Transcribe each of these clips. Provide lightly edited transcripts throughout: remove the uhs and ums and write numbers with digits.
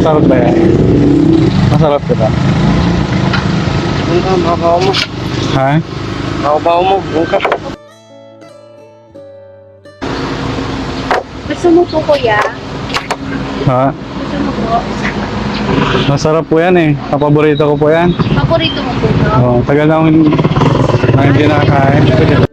Masarap ba yan? Masarap ka ba? Mabaw mo. Ha? Mabaw mo. Bungka. Gusto mo po, kuya? Ha? Gusto mo po? Masarap po yan eh. Paborito ko po yan. Paborito mo po, bro? Oh, tagal na akong hindi nakakain.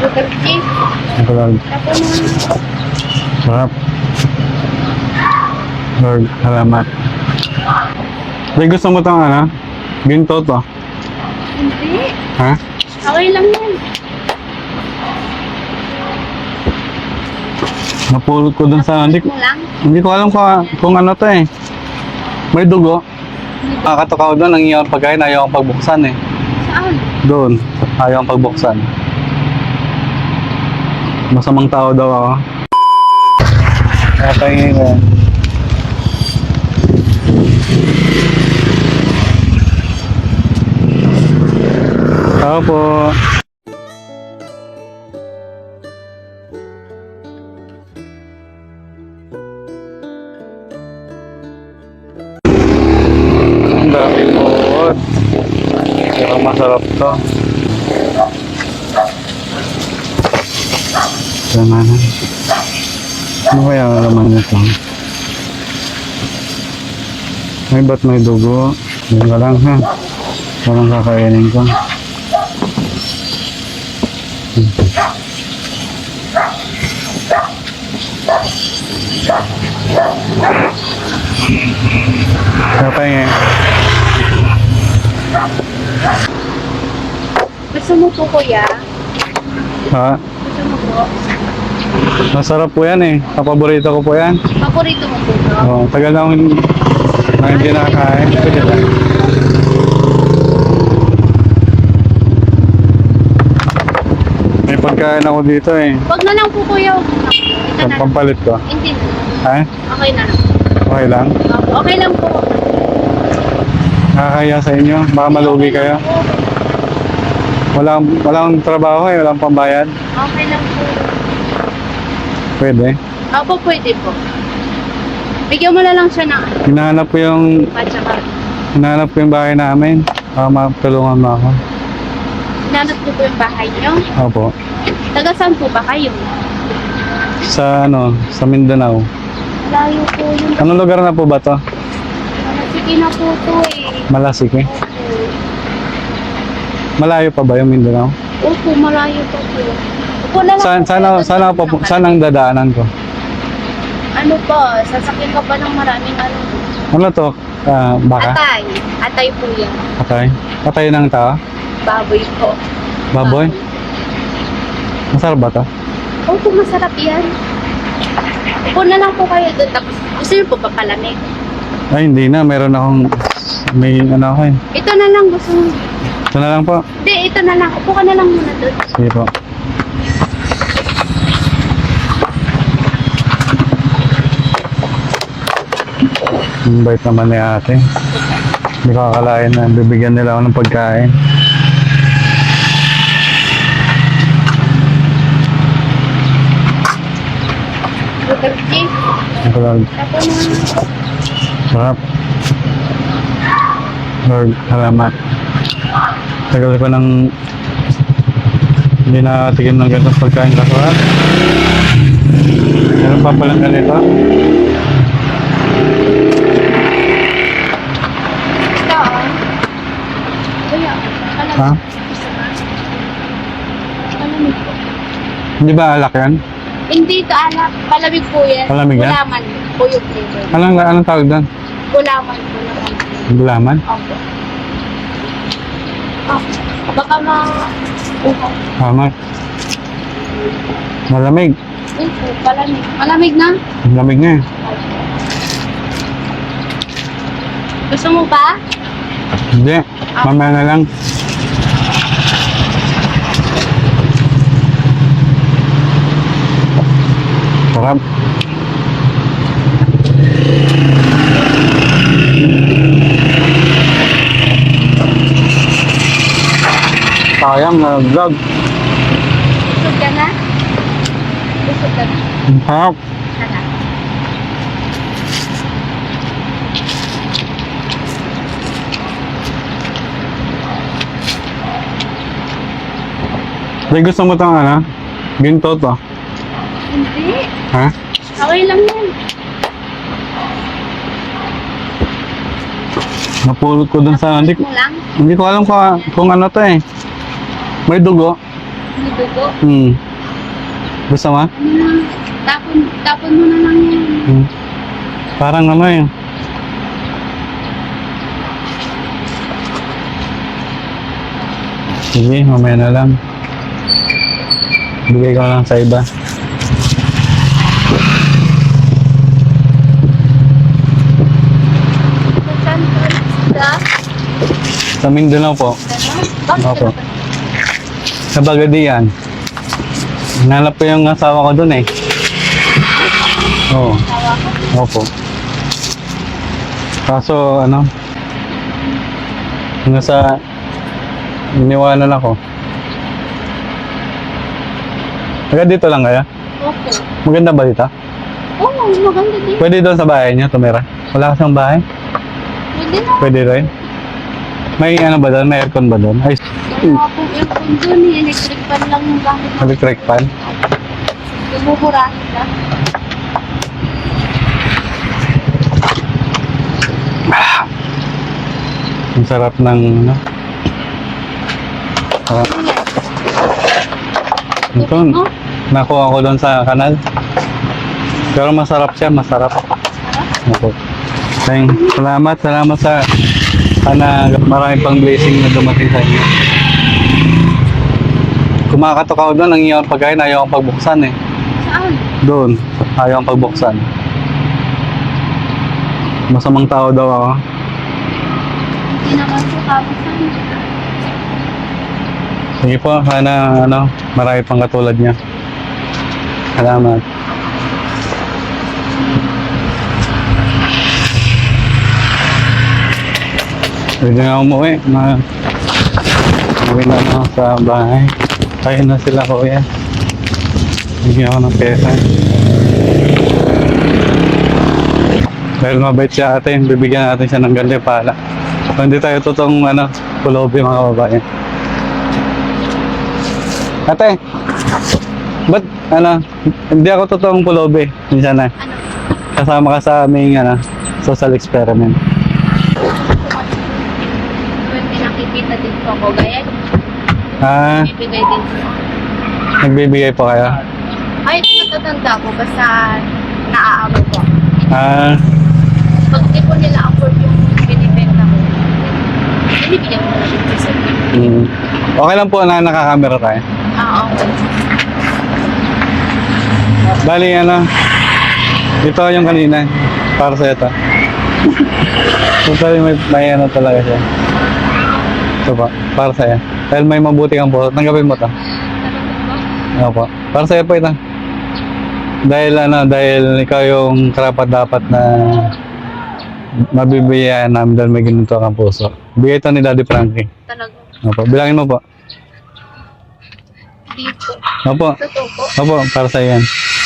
Butter cheese. Ito lang. Tapos mo. Sarap. Lord, salamat. Hindi gusto mo itong ano? Ginto to. Hindi. Ha? Okay lang yan. Napulot ko dun sa... Mo lang. Hindi ko alam kung ano to eh. May dugo. Nakakatukaw doon. Ang iyong pagkain ayaw akong pagbuksan eh. Saan? Doon. Ayaw akong pagbuksan. Masamang tao daw ako. Kaya pahingin ko. Tao po. Ang dami po. Pero masarap to. Laman. Ano kaya ang laman nito? Ay, ba't may dugo? Yan ka lang ha. Parang kakainin ko. Kapay Gusto mo po, kuya? ha? Gusto mo po? Masarap po yan eh. Paborito ko po yan. Paborito mo po, bro? Oh, tagal na akong hindi nakakain. Pwede ba? May pagkain ako dito eh. Wag na lang po, kuya. Wag na. Ito na lang. Pampalit ko. Hindi. Ha? Okay na lang. Okay lang? Okay lang po. Nakakaya sa inyo. Baka malugi kayo. Walang trabaho eh. Walang pambayad. Okay lang po. Pwede. Opo, pwede po. Bigyan mo na lang siya ng Hinahanap ko yung bahay namin. Baka matulungan mo ako. Hinanap niyo po yung bahay niyo? Opo. Taga saan po ba kayo? Sa sa Mindanao. Layo po yun. Anong lugar na po ba to? Sige na po to eh. Malasik eh. Opo. Malayo pa ba yung Mindanao? Opo, malayo pa po. Opo na lang Saan ang dadaanan ko? Ano po, sasakyan ka pa ng maraming ano. Ano to? Baka? Atay. Atay po yan. Patay? Patay ng tao? Baboy po. Baboy? Masarap ba to? Opo, masarap yan. Upo na lang po kayo doon. Tapos, gusto niyo po papalamig? Ay, hindi na. Meron akong... May ano ako eh. Ito na lang gusto mo. Ito na lang po. Hindi, ito na lang. Upo ka na lang muna doon. Sige po. Ang bait naman ni ate. Hindi ko akalain na bibigyan nila ako ng pagkain. Butter cheese. Ito lang. Tapos mo. Sarap. Lord, salamat. Tagal ko nang hindi nakatikim ng ganitong pagkain kasarap. Meron pa palang ganito. Ito, oh. Kuya, palamig. Ha? Palamig po. Hindi ba alak yan? Hindi ito alak. Palamig po yan. Palamig yan? Gulaman po yung flavor. Anong tawag doon? Gulaman po naman. Gulaman? Opo. Oh, baka Tama. Malamig. Opo, palamig. Malamig na? Malamig nga eh. Gusto mo ba? Hindi. Mamaya na lang. Sarap. Sayang na vlog. Busog ka na? Busog ka na? Sarap. Sarap. Di gusto mo itong ano? Ginto to. Hindi. Ha? Okay lang yan. Napulot ko dun sa... Hindi, Mo lang. hindi ko alam kung ano to eh. May dugo. May dugo. Gusto mo? Ano lang. Tapon mo na lang yan. Parang ano eh. Sige, mamaya na lang. Bigay ko lang sa iba. Saan ka? Sa Mindanao po. Bakit Opo. ka ba? Sa Bagadian. Nanap ko yung asawa ko dun eh. Oo. Tawa ko. Opo. Kaso ano? Nasa... Iniwanan ako. Taga dito lang kaya? Opo. Maganda ba dito? Oo, maganda din. Pwede doon sa bahay niyo tumira? Wala kasang bahay? Pwede na. Pwede rin? May ano ba doon? May aircon ba doon? Ay, Wala pong aircon dun eh. Electric fan lang yung gamit mo. electric fan. Bumuburahin na. Ang sarap ng ano. Sarap. Ito, Oh, nakuha ko doon sa kanal. Pero masarap siya, masarap. Opo. Salamat sa sana marami pang blessing na dumating sa inyo. Kumakatok ako doon, ang iyong pagkain, ayaw akong pagbuksan eh. saan? Doon, ayaw akong pagbuksan. Masamang tao daw ako. Hindi naman po kamusan. Sige po, sana ano, marami pang katulad niya. Salamat. Pwede na umuwi. Umuwi na ako sa bahay. Kaya na sila kuya. Bigyan ako ng pesa. Dahil mabait siya ate, bibigyan natin siya ng ganda pala. Kung hindi tayo totoong ano, pulobi mga babae. Ate, ba't ano, hindi ako totoong pulobi. Minsan na. Ano? Kasama ka sa aming ano, social experiment. May pinakikita din po ako. Gaya, Ah, bibigay din po. nagbibigay po kayo? Ay, natatanda ko. Basta naaabot ko. Ah, Pag di po nila afford yung binibenta ko, binibigyan ko na din po sa okay lang po na nakakamera tayo. okay. Bali ano, ito yung kanina, para sa ito. Totally may ano talaga siya. Ito pa, para sa'yo. Dahil may mabuti kang puso, tanggapin mo to. Opo, para sa'yo po ito. Dahil ano, dahil ikaw yung karapat dapat na mabibigyan namin dahil may ganito kang puso. Bigay ito ni Daddy Frankie. Talaga. Opo, bilangin mo po. Dito. Opo, Totoo po. opo, para sa yan.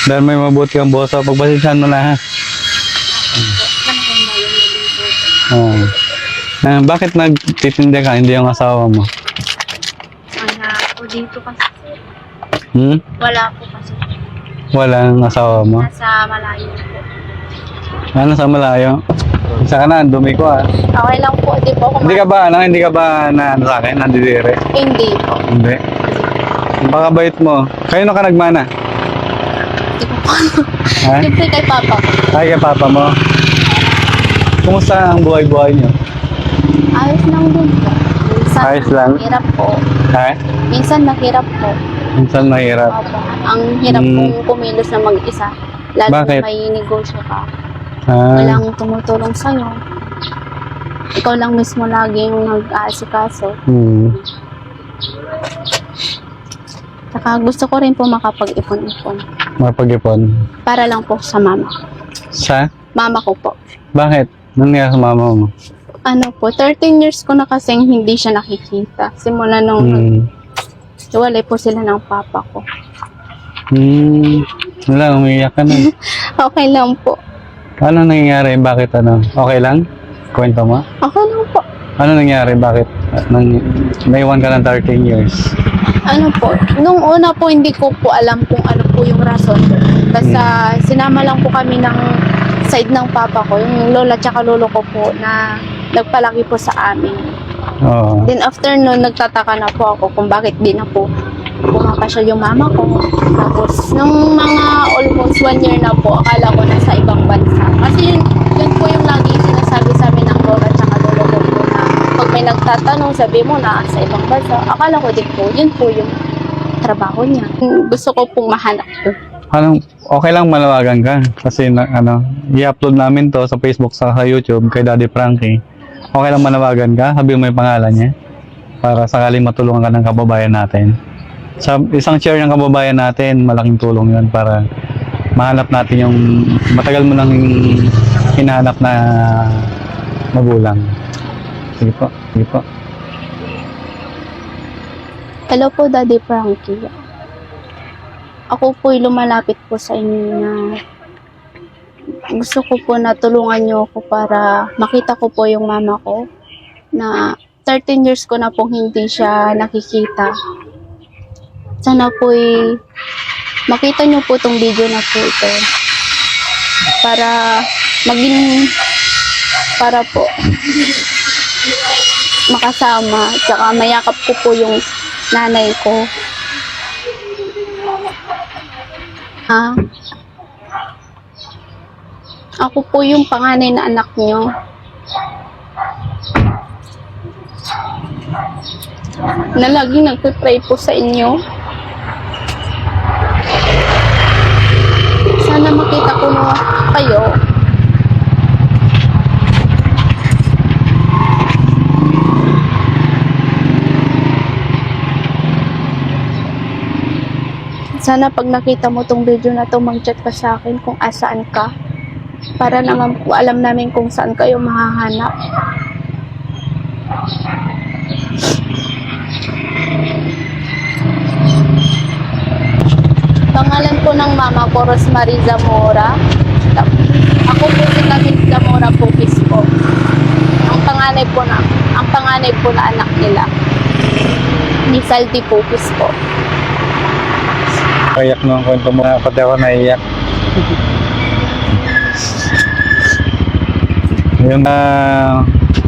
Dahil may mabuti kang puso, pagbasisyahan mo na ha. Maganda yung nalibot. Oo. Bakit nagtitinda ka, hindi yung asawa mo? Wala po dito kasi. Hmm? Wala po kasi. Walang asawa mo? Nasa malayo po. Ano sa malayo? Isa ka na, ang dumi ko ah. Okay lang po. Di po ako Hindi ka ba, hindi ka ba na ano sa akin, nandidire? Hindi po. Hindi. Baka bait mo. Kayo na ka nagmana? Hindi ko po. Ha? Siyempre kay Papa. Ay, kay papa mo. Kumusta ang buhay-buhay niyo? Ayos lang din po. Minsan Ayos lang? mahirap po. Ha? Minsan mahirap po. Minsan mahirap. Opo. Ang hirap pong kumilos na mag-isa. Lalo Bakit? na may negosyo ka. Ah, Walang tumutulong sa'yo. ikaw lang mismo lagi yung nag-aasikaso. Saka gusto ko rin po makapag-ipon-ipon. Mapag-ipon. Para lang po sa mama. Sa? Mama ko po. Bakit? Anong nangyari sa mama mo? Ano po, 13 years ko na kasing hindi siya nakikita. Simula nung hiwalay po sila ng papa ko. Wala, umiiyak ka na. Okay lang po. Ano nangyayari? Bakit ano? Okay lang? Kwento mo? Okay lang po. Ano nangyari? Bakit? Naiwan ka ng 13 years? Ano po, nung una po hindi ko po alam kung ano po yung rason. Basta sinama lang po kami ng side ng papa ko, yung lola tsaka lolo ko po na nagpalaki po sa amin. Oo. Then after nun, nagtataka na po ako kung bakit di na po pumapasyal yung mama ko. Tapos nung mga almost 1 year na po, akala ko nasa ibang bansa. Kasi yun po yung lagi sinasabi sa amin ng lola tsaka lolo ko po na pag may nagtatanong, sabi mo na sa ibang bansa. Akala ko din po, yun po yung trabaho niya. Gusto ko pong mahanap doon. Anong, okay lang malawagan ka kasi i-upload namin to sa Facebook sa YouTube kay Daddy Frankie. Okay lang manawagan ka, sabi mo yung pangalan niya para sakaling matulungan ka ng kababayan natin. Sa isang share ng kababayan natin, malaking tulong yun para mahanap natin yung matagal mo nang hinahanap na magulang. Sige po, sige po. Hello po, Daddy Frankie. Ako po'y lumalapit po sa inyo na gusto ko po na tulungan niyo ako para makita ko po yung mama ko na 13 years ko na pong hindi siya nakikita. Sana po'y makita niyo po tong video na po ito para para po makasama tsaka mayakap ko po yung nanay ko. Ako po yung panganay na anak niyo. Na laging nagpipray po sa inyo. Sana makita ko na kayo. Sana pag nakita mo tong video na to, mag-chat ka sa akin kung asaan ka. Para naman po alam namin kung saan kayo mahahanap. Pangalan po ng mama ko, Rosemary Zamora. Ako po si David Zamora Pupis po. Ang panganay po na anak nila. Ni Saldi Pupis po. Kayak nung kwento mo, pati ako naiyak. Yung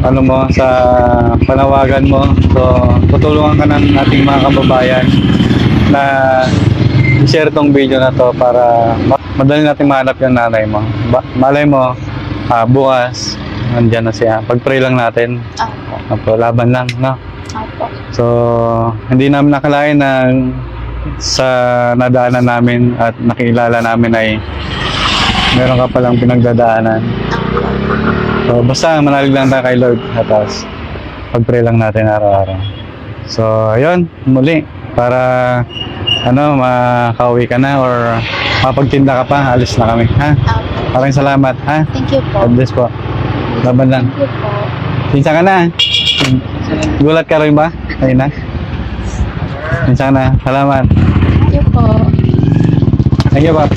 ano mo, sa panawagan mo, so tutulungan ka ng ating mga kababayan na i-share tong video na to para madali natin mahanap yung nanay mo. Malay mo, bukas, nandyan na siya. Pag-pray lang natin. Apo, laban lang, no? Apo. So, hindi namin nakalain na sa nadaanan namin at nakilala namin ay meron ka palang pinagdadaanan. So, basta manalig lang tayo kay Lord at pag-pray lang natin araw-araw. So, ayun, muli, para makauwi ka na or mapagtinda ka pa, alis na kami, ha? Maraming salamat, ha? Thank you po. God bless po. Laban lang. Thank you po. Pinsa ka na. Gulat ka rin ba? Ayun na. Pinsa ka na. Salamat. Thank you po. Thank you, Pap.